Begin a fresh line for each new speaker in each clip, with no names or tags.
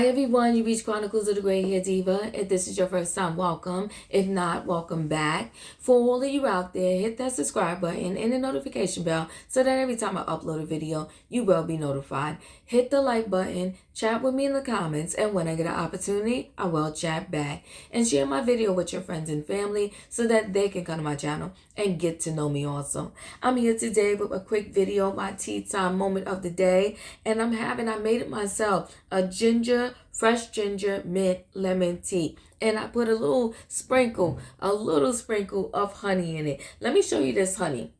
Hi everyone, you reached Chronicles of the Gray Hair Diva. If this is your first time, welcome. If not, welcome back. For all of you out there, hit that subscribe button and the notification bell so that every time I upload a video, you will be notified. Hit the like button, chat with me in the comments, and when I get an opportunity, I will chat back. And share my video with your friends and family so that they can come to my channel and get to know me also. I'm here today with a quick video, my tea time moment of the day, and I made it myself, a fresh ginger mint lemon tea. And I put a little sprinkle of honey in it. Let me show you this honey.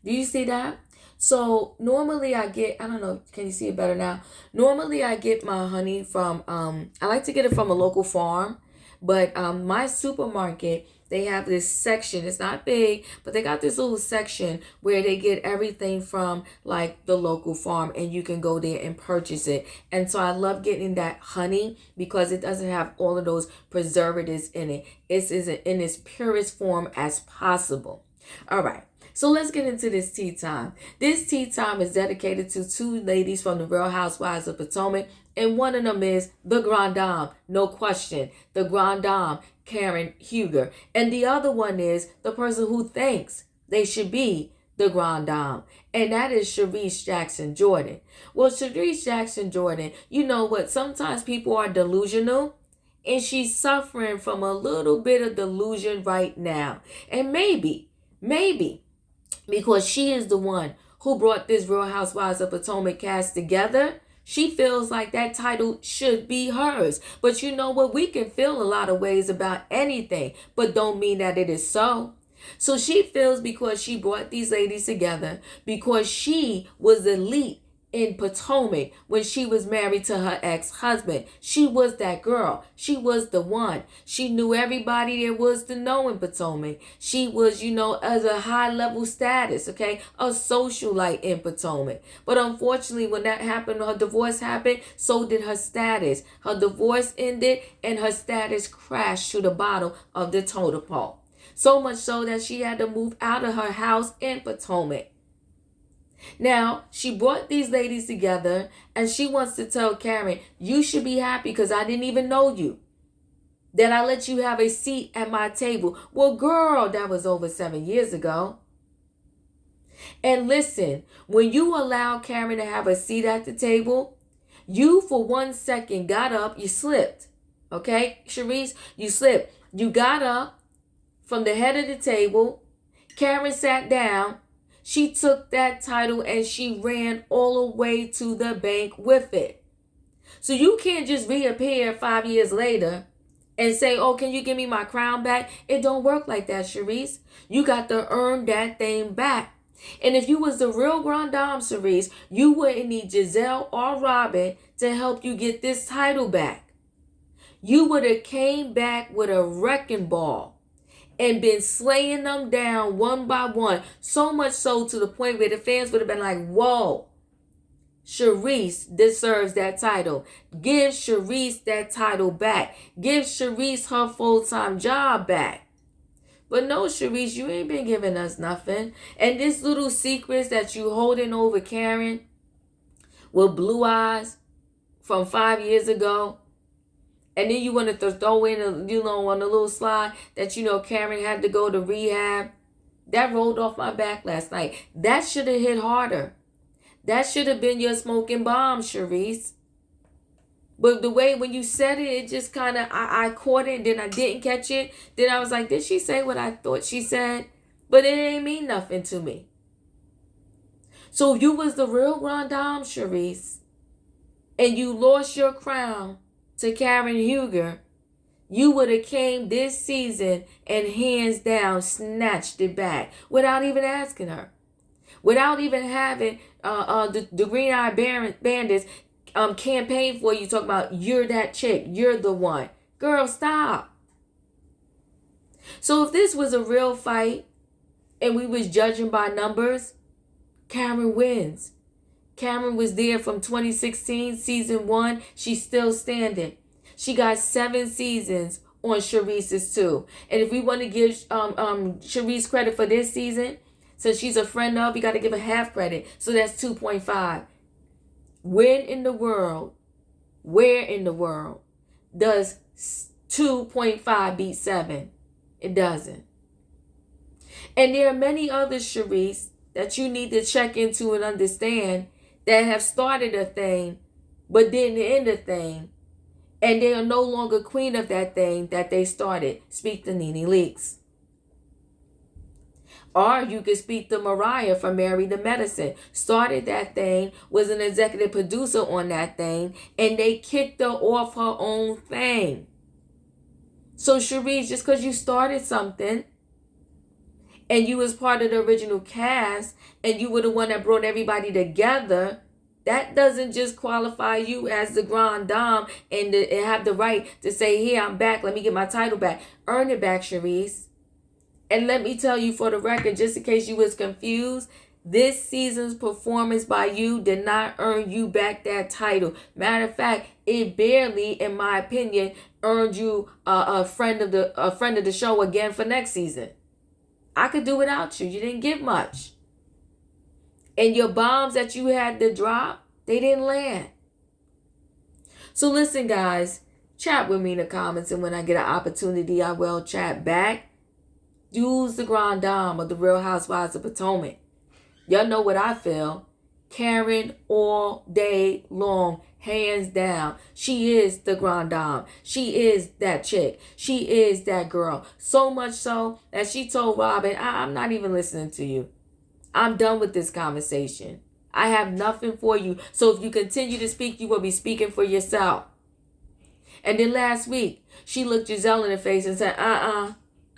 Do you see that? So normally I get, I don't know, can you see it better now? Normally I get my honey from, I like to get it from a local farm, but my supermarket, they have this section. It's not big, but they got this little section where they get everything from like the local farm, and you can go there and purchase it. And so I love getting that honey because it doesn't have all of those preservatives in it. It's in its purest form as possible. All right. So let's get into this tea time. This tea time is dedicated to two ladies from the Real Housewives of Potomac, and one of them is the Grande Dame, no question, the Grande Dame, Karen Huger. And the other one is the person who thinks they should be the Grande Dame, and that is Charrisse Jackson Jordan. Well, Charrisse Jackson Jordan, you know what? Sometimes people are delusional, and she's suffering from a little bit of delusion right now. And maybe, because she is the one who brought this Real Housewives of Potomac cast together, she feels like that title should be hers. But you know what? We can feel a lot of ways about anything, but don't mean that it is so. So she feels because she brought these ladies together, because she was elite in Potomac when she was married to her ex-husband. She was that girl. She was the one. She knew everybody there was to know in Potomac. She was, as a high level status, okay, a socialite in Potomac. But unfortunately, when that happened, her divorce happened, so did her status. Her divorce ended and her status crashed to the bottom of the totem pole. So much so that she had to move out of her house in Potomac. Now, she brought these ladies together, and she wants to tell Karen, you should be happy because I didn't even know you, that I let you have a seat at my table. Well, girl, that was over 7 years ago. And listen, when you allow Karen to have a seat at the table, you for 1 second got up, you slipped. Okay, Charrisse, you slipped. You got up from the head of the table. Karen sat down. She took that title and she ran all the way to the bank with it. So you can't just reappear 5 years later and say, oh, can you give me my crown back? It don't work like that, Charrisse. You got to earn that thing back. And if you was the real Grande Dame, Charrisse, you wouldn't need Giselle or Robin to help you get this title back. You would have came back with a wrecking ball and been slaying them down one by one. So much so to the point where the fans would have been like, whoa, Charrisse deserves that title. Give Charrisse that title back. Give Charrisse her full-time job back. But no, Charrisse, you ain't been giving us nothing. And this little secrets that you holding over Karen with blue eyes from 5 years ago, and then you want to throw in, on a little slide that, Karen had to go to rehab. That rolled off my back last night. That should have hit harder. That should have been your smoking bomb, Charrisse. But the way when you said it, it just kind of, I caught it and then I didn't catch it. Then I was like, did she say what I thought she said? But it ain't mean nothing to me. So if you was the real Grande Dame, Charrisse, and you lost your crown to Karen Huger, you would have came this season and hands down snatched it back without even asking her, without even having the Green Eye Bandits campaign for you, talking about you're that chick, you're the one. Girl, stop. So if this was a real fight and we was judging by numbers, Karen wins. Karen was there from 2016, season 1. She's still standing. She got 7 seasons on Charisse's too. And if we want to give Charrisse credit for this season, since she's a friend of, we got to give her half credit. So that's 2.5. When in the world Where in the world does 2.5 beat 7? It doesn't. And there are many others, Charrisse, that you need to check into and understand that have started a thing but didn't end a thing. And they are no longer queen of that thing that they started. Speak to Nene Leakes. Or you could speak to Mariah from Married to Medicine. Started that thing, was an executive producer on that thing, and they kicked her off her own thing. So Charrisse, just because you started something and you was part of the original cast and you were the one that brought everybody together, that doesn't just qualify you as the grand dame and have the right to say, here, I'm back, let me get my title back. Earn it back, Charrisse. And let me tell you for the record, just in case you was confused, this season's performance by you did not earn you back that title. Matter of fact, it barely, in my opinion, earned you a friend of the show again for next season. I could do without you. You didn't get much. And your bombs that you had to drop, they didn't land. So listen, guys, chat with me in the comments, and when I get an opportunity, I will chat back. Use the grand dame of the Real Housewives of Potomac. Y'all know what I feel. Karen all day long, hands down. She is the grand dame. She is that chick. She is that girl. So much so that she told Robin, I'm not even listening to you. I'm done with this conversation. I have nothing for you. So if you continue to speak, you will be speaking for yourself. And then last week, she looked Giselle in the face and said,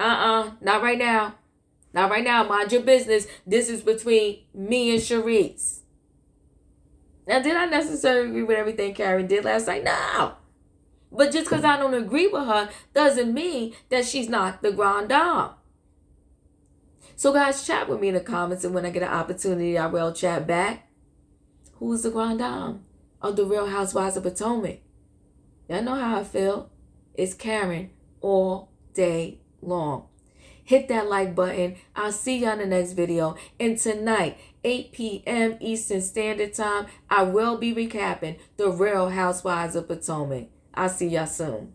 not right now. Not right now. Mind your business. This is between me and Charrisse. Now, did I necessarily agree with everything Karen did last night? No. But just because I don't agree with her doesn't mean that she's not the grand dame. So, guys, chat with me in the comments, and when I get an opportunity, I will chat back. Who's the grand dame of the Real Housewives of Potomac? Y'all know how I feel. It's Karen all day long. Hit that like button. I'll see y'all in the next video. And tonight, 8 p.m. Eastern Standard Time, I will be recapping the Real Housewives of Potomac. I'll see y'all soon.